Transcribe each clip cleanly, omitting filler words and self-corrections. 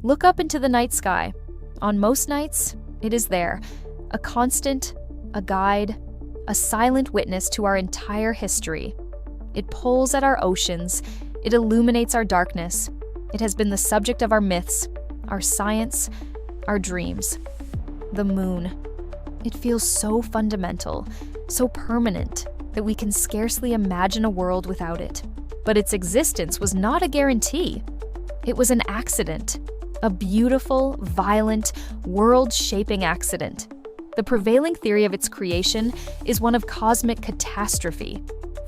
Look up into the night sky. On most nights, it is there, a constant, a guide, a silent witness to our entire history. It pulls at our oceans, it illuminates our darkness. It has been the subject of our myths, our science, our dreams. The moon. It feels so fundamental, so permanent, that we can scarcely imagine a world without it. But its existence was not a guarantee. It was an accident, a beautiful, violent, world-shaping accident. The prevailing theory of its creation is one of cosmic catastrophe.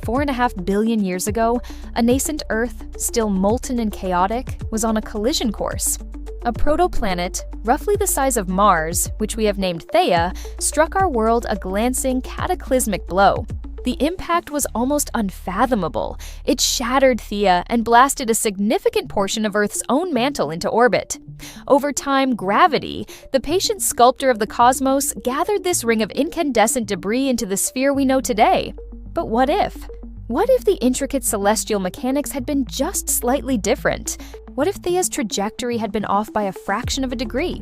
4.5 billion years ago, a nascent Earth, still molten and chaotic, was on a collision course. A protoplanet, roughly the size of Mars, which we have named Theia, struck our world a glancing, cataclysmic blow. The impact was almost unfathomable. It shattered Theia and blasted a significant portion of Earth's own mantle into orbit. Over time, gravity, the patient sculptor of the cosmos, gathered this ring of incandescent debris into the sphere we know today. But what if? What if the intricate celestial mechanics had been just slightly different? What if Theia's trajectory had been off by a fraction of a degree?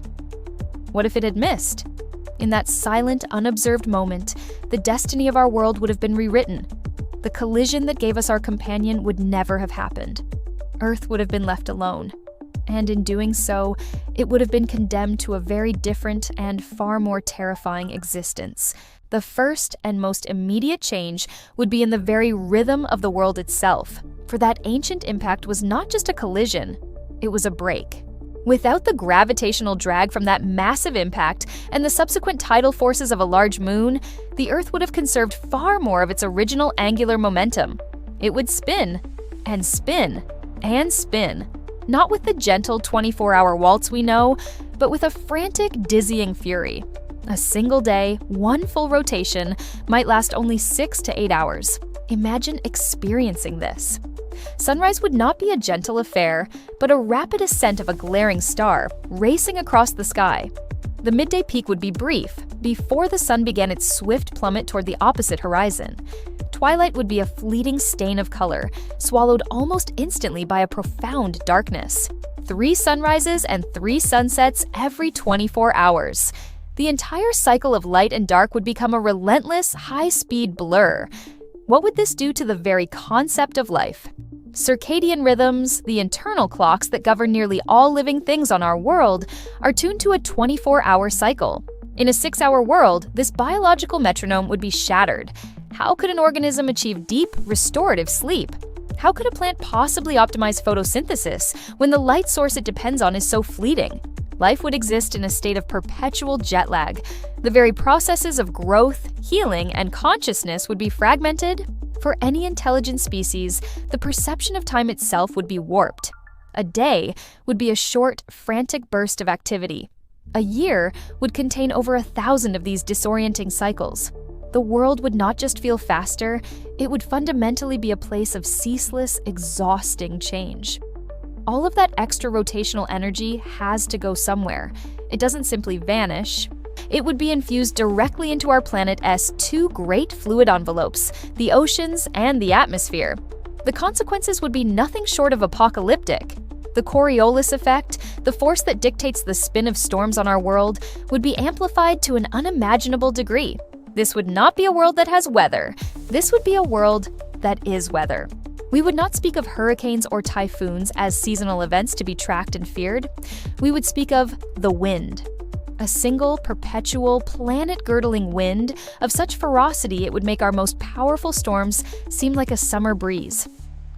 What if it had missed? In that silent, unobserved moment, the destiny of our world would have been rewritten. The collision that gave us our companion would never have happened. Earth would have been left alone. And in doing so, it would have been condemned to a very different and far more terrifying existence. The first and most immediate change would be in the very rhythm of the world itself, for that ancient impact was not just a collision, it was a break. Without the gravitational drag from that massive impact and the subsequent tidal forces of a large moon, the Earth would have conserved far more of its original angular momentum. It would spin, and spin, and spin, not with the gentle 24-hour waltz we know, but with a frantic, dizzying fury. A single day, one full rotation, might last only 6 to 8 hours. Imagine experiencing this. Sunrise would not be a gentle affair, but a rapid ascent of a glaring star, racing across the sky. The midday peak would be brief, before the sun began its swift plummet toward the opposite horizon. Twilight would be a fleeting stain of color, swallowed almost instantly by a profound darkness. 3 sunrises and 3 sunsets every 24 hours. The entire cycle of light and dark would become a relentless, high-speed blur. What would this do to the very concept of life? Circadian rhythms, the internal clocks that govern nearly all living things on our world, are tuned to a 24-hour cycle. In a 6-hour world, this biological metronome would be shattered. How could an organism achieve deep, restorative sleep? How could a plant possibly optimize photosynthesis when the light source it depends on is so fleeting? Life would exist in a state of perpetual jet lag. The very processes of growth, healing, and consciousness would be fragmented. For any intelligent species, the perception of time itself would be warped. A day would be a short, frantic burst of activity. A year would contain over 1,000 of these disorienting cycles. The world would not just feel faster, it would fundamentally be a place of ceaseless, exhausting change. All of that extra rotational energy has to go somewhere. It doesn't simply vanish. It would be infused directly into our planet's 2 great fluid envelopes, the oceans and the atmosphere. The consequences would be nothing short of apocalyptic. The Coriolis effect, the force that dictates the spin of storms on our world, would be amplified to an unimaginable degree. This would not be a world that has weather. This would be a world that is weather. We would not speak of hurricanes or typhoons as seasonal events to be tracked and feared. We would speak of the wind. A single, perpetual, planet-girdling wind of such ferocity it would make our most powerful storms seem like a summer breeze.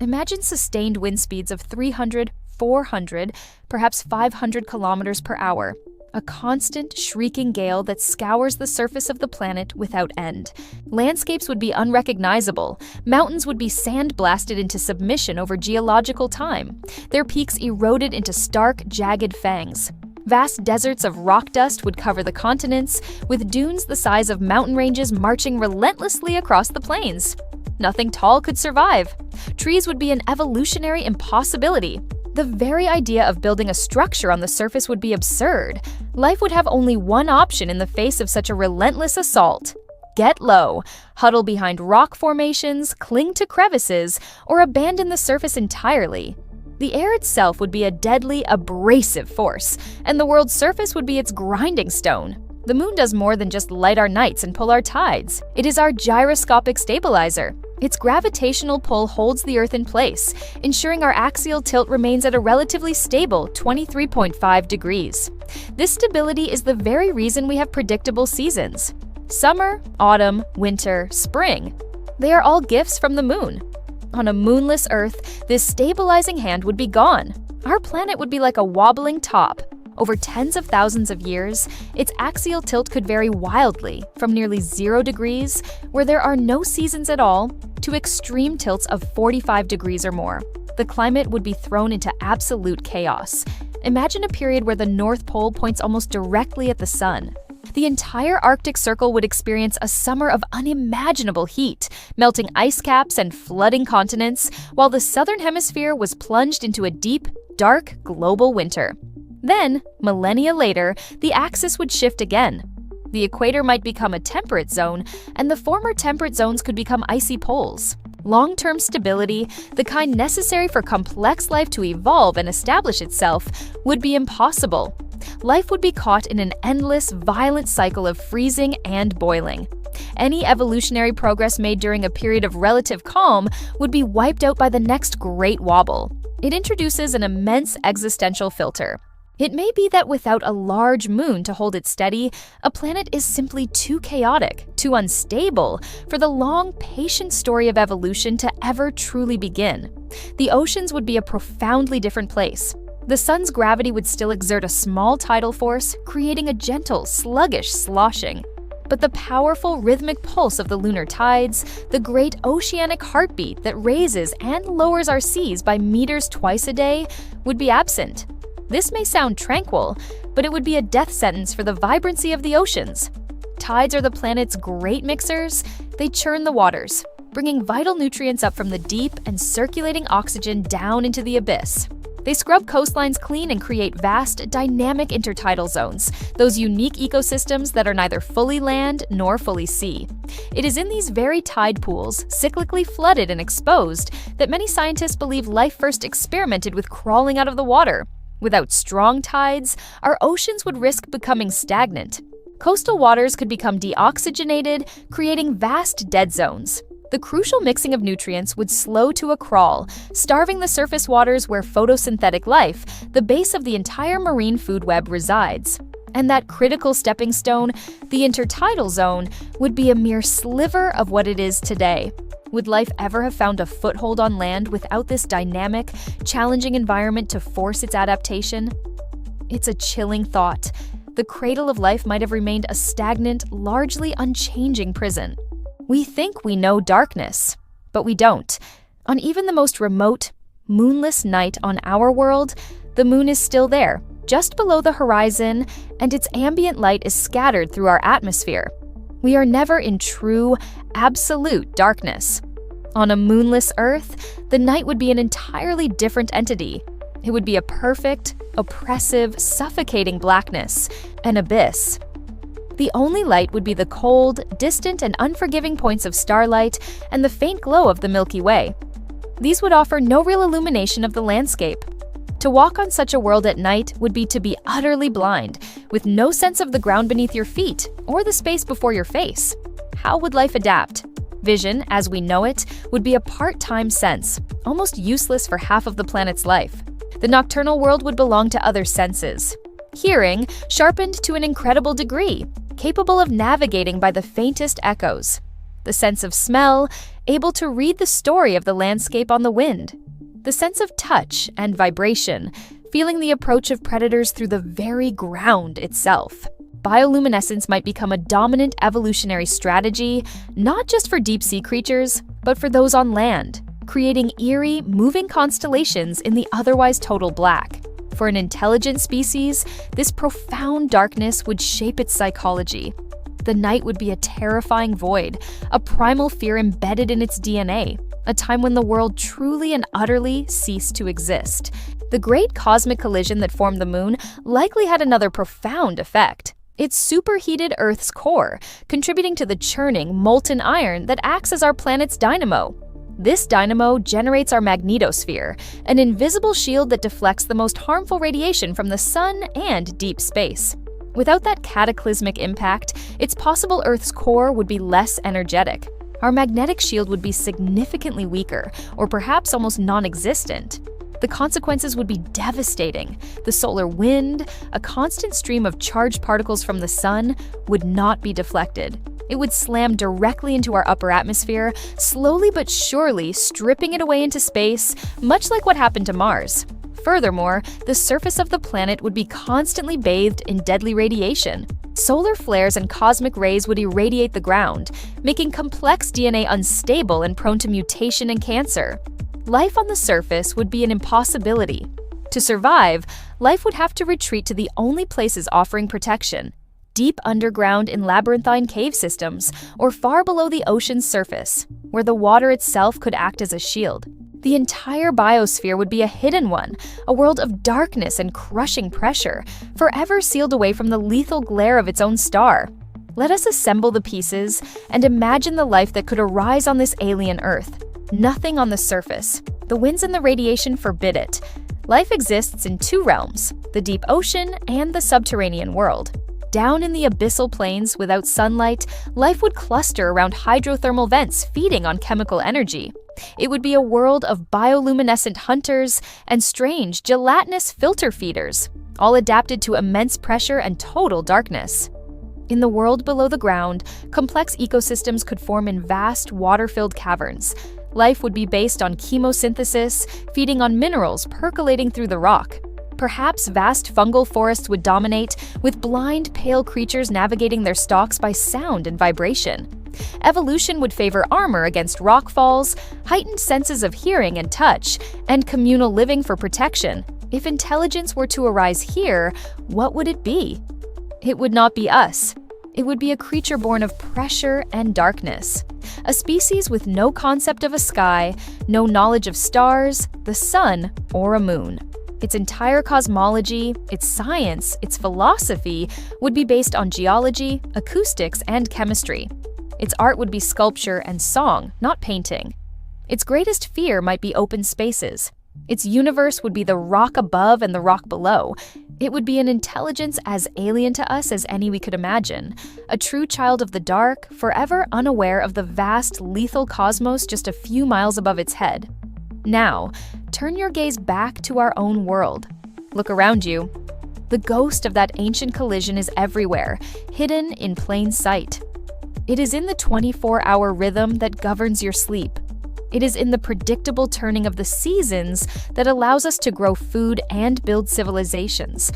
Imagine sustained wind speeds of 300, 400, perhaps 500 kilometers per hour. A constant, shrieking gale that scours the surface of the planet without end. Landscapes would be unrecognizable. Mountains would be sand-blasted into submission over geological time. Their peaks eroded into stark, jagged fangs. Vast deserts of rock dust would cover the continents, with dunes the size of mountain ranges marching relentlessly across the plains. Nothing tall could survive. Trees would be an evolutionary impossibility. The very idea of building a structure on the surface would be absurd. Life would have only one option in the face of such a relentless assault. Get low, huddle behind rock formations, cling to crevices, or abandon the surface entirely. The air itself would be a deadly, abrasive force, and the world's surface would be its grinding stone. The moon does more than just light our nights and pull our tides. It is our gyroscopic stabilizer. Its gravitational pull holds the Earth in place, ensuring our axial tilt remains at a relatively stable 23.5 degrees. This stability is the very reason we have predictable seasons. Summer, autumn, winter, spring. They are all gifts from the moon. On a moonless Earth, this stabilizing hand would be gone. Our planet would be like a wobbling top. Over tens of thousands of years, its axial tilt could vary wildly, from nearly 0 degrees, where there are no seasons at all, to extreme tilts of 45 degrees or more. The climate would be thrown into absolute chaos. Imagine a period where the North Pole points almost directly at the sun. The entire Arctic Circle would experience a summer of unimaginable heat, melting ice caps and flooding continents, while the Southern Hemisphere was plunged into a deep, dark global winter. Then, millennia later, the axis would shift again. The equator might become a temperate zone, and the former temperate zones could become icy poles. Long-term stability, the kind necessary for complex life to evolve and establish itself, would be impossible. Life would be caught in an endless, violent cycle of freezing and boiling. Any evolutionary progress made during a period of relative calm would be wiped out by the next great wobble. It introduces an immense existential filter. It may be that without a large moon to hold it steady, a planet is simply too chaotic, too unstable, for the long, patient story of evolution to ever truly begin. The oceans would be a profoundly different place. The sun's gravity would still exert a small tidal force, creating a gentle, sluggish sloshing. But the powerful rhythmic pulse of the lunar tides, the great oceanic heartbeat that raises and lowers our seas by meters twice a day, would be absent. This may sound tranquil, but it would be a death sentence for the vibrancy of the oceans. Tides are the planet's great mixers. They churn the waters, bringing vital nutrients up from the deep and circulating oxygen down into the abyss. They scrub coastlines clean and create vast, dynamic intertidal zones, those unique ecosystems that are neither fully land nor fully sea. It is in these very tide pools, cyclically flooded and exposed, that many scientists believe life first experimented with crawling out of the water. Without strong tides, our oceans would risk becoming stagnant. Coastal waters could become deoxygenated, creating vast dead zones. The crucial mixing of nutrients would slow to a crawl, starving the surface waters where photosynthetic life, the base of the entire marine food web, resides. And that critical stepping stone, the intertidal zone, would be a mere sliver of what it is today. Would life ever have found a foothold on land without this dynamic, challenging environment to force its adaptation? It's a chilling thought. The cradle of life might have remained a stagnant, largely unchanging prison. We think we know darkness, but we don't. On even the most remote, moonless night on our world, the moon is still there, just below the horizon, and its ambient light is scattered through our atmosphere. We are never in true, absolute darkness. On a moonless Earth, the night would be an entirely different entity. It would be a perfect, oppressive, suffocating blackness, an abyss. The only light would be the cold, distant, and unforgiving points of starlight and the faint glow of the Milky Way. These would offer no real illumination of the landscape. To walk on such a world at night would be to be utterly blind, with no sense of the ground beneath your feet or the space before your face. How would life adapt? Vision, as we know it, would be a part-time sense, almost useless for half of the planet's life. The nocturnal world would belong to other senses. Hearing, sharpened to an incredible degree, capable of navigating by the faintest echoes. The sense of smell, able to read the story of the landscape on the wind. The sense of touch and vibration, feeling the approach of predators through the very ground itself. Bioluminescence might become a dominant evolutionary strategy, not just for deep-sea creatures, but for those on land, creating eerie, moving constellations in the otherwise total black. For an intelligent species, this profound darkness would shape its psychology. The night would be a terrifying void, a primal fear embedded in its DNA, a time when the world truly and utterly ceased to exist. The great cosmic collision that formed the moon likely had another profound effect. It superheated Earth's core, contributing to the churning, molten iron that acts as our planet's dynamo. This dynamo generates our magnetosphere, an invisible shield that deflects the most harmful radiation from the sun and deep space. Without that cataclysmic impact, it's possible Earth's core would be less energetic. Our magnetic shield would be significantly weaker, or perhaps almost non-existent. The consequences would be devastating. The solar wind, a constant stream of charged particles from the sun, would not be deflected. It would slam directly into our upper atmosphere, slowly but surely stripping it away into space, much like what happened to Mars. Furthermore, the surface of the planet would be constantly bathed in deadly radiation. Solar flares and cosmic rays would irradiate the ground, making complex DNA unstable and prone to mutation and cancer. Life on the surface would be an impossibility. To survive, life would have to retreat to the only places offering protection: deep underground in labyrinthine cave systems, or far below the ocean's surface, where the water itself could act as a shield. The entire biosphere would be a hidden one, a world of darkness and crushing pressure, forever sealed away from the lethal glare of its own star. Let us assemble the pieces and imagine the life that could arise on this alien Earth. Nothing on the surface. The winds and the radiation forbid it. Life exists in two realms, the deep ocean and the subterranean world. Down in the abyssal plains, without sunlight, life would cluster around hydrothermal vents feeding on chemical energy. It would be a world of bioluminescent hunters and strange, gelatinous filter feeders, all adapted to immense pressure and total darkness. In the world below the ground, complex ecosystems could form in vast, water-filled caverns. Life would be based on chemosynthesis, feeding on minerals percolating through the rock. Perhaps vast fungal forests would dominate, with blind, pale creatures navigating their stalks by sound and vibration. Evolution would favor armor against rock falls, heightened senses of hearing and touch, and communal living for protection. If intelligence were to arise here, what would it be? It would not be us. It would be a creature born of pressure and darkness. A species with no concept of a sky, no knowledge of stars, the sun, or a moon. Its entire cosmology, its science, its philosophy would be based on geology, acoustics, and chemistry. Its art would be sculpture and song, not painting. Its greatest fear might be open spaces. Its universe would be the rock above and the rock below. It would be an intelligence as alien to us as any we could imagine, a true child of the dark, forever unaware of the vast, lethal cosmos just a few miles above its head. Now, turn your gaze back to our own world. Look around you. The ghost of that ancient collision is everywhere, hidden in plain sight. It is in the 24-hour rhythm that governs your sleep. It is in the predictable turning of the seasons that allows us to grow food and build civilizations.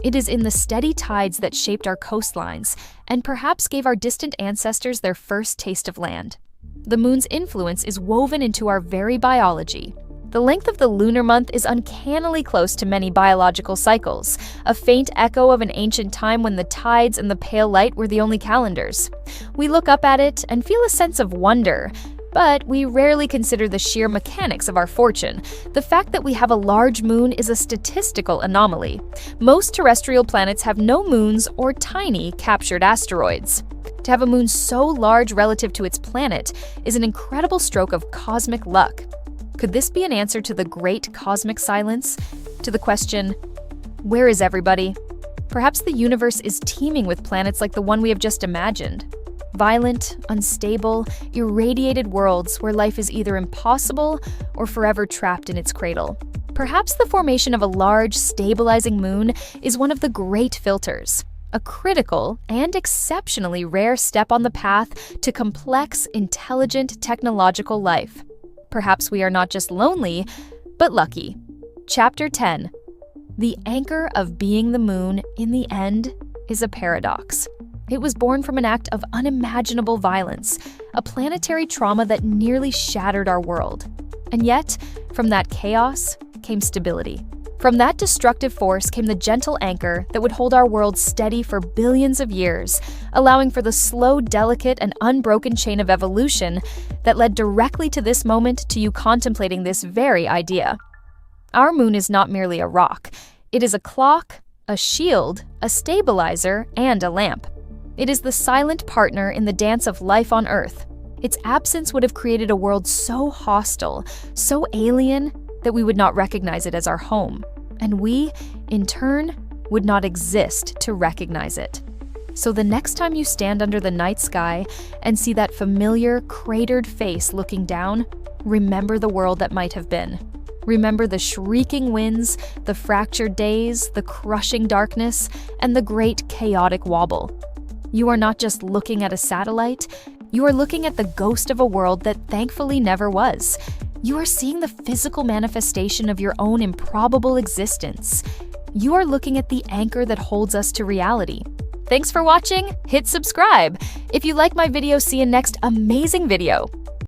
It is in the steady tides that shaped our coastlines and perhaps gave our distant ancestors their first taste of land. The moon's influence is woven into our very biology. The length of the lunar month is uncannily close to many biological cycles, a faint echo of an ancient time when the tides and the pale light were the only calendars. We look up at it and feel a sense of wonder, but we rarely consider the sheer mechanics of our fortune. The fact that we have a large moon is a statistical anomaly. Most terrestrial planets have no moons or tiny captured asteroids. To have a moon so large relative to its planet is an incredible stroke of cosmic luck. Could this be an answer to the great cosmic silence? To the question, where is everybody? Perhaps the universe is teeming with planets like the one we have just imagined. Violent, unstable, irradiated worlds where life is either impossible or forever trapped in its cradle. Perhaps the formation of a large, stabilizing moon is one of the great filters, a critical and exceptionally rare step on the path to complex, intelligent, technological life. Perhaps we are not just lonely, but lucky. Chapter 10. The anchor of being the moon, in the end, is a paradox. It was born from an act of unimaginable violence, a planetary trauma that nearly shattered our world. And yet, from that chaos came stability. From that destructive force came the gentle anchor that would hold our world steady for billions of years, allowing for the slow, delicate, and unbroken chain of evolution that led directly to this moment, to you contemplating this very idea. Our moon is not merely a rock. It is a clock, a shield, a stabilizer, and a lamp. It is the silent partner in the dance of life on Earth. Its absence would have created a world so hostile, so alien, that we would not recognize it as our home. And we, in turn, would not exist to recognize it. So the next time you stand under the night sky and see that familiar, cratered face looking down, remember the world that might have been. Remember the shrieking winds, the fractured days, the crushing darkness, and the great chaotic wobble. You are not just looking at a satellite, you are looking at the ghost of a world that thankfully never was. You are seeing the physical manifestation of your own improbable existence. You are looking at the anchor that holds us to reality. Thanks for watching. Hit subscribe. If you like my video, see you next amazing video.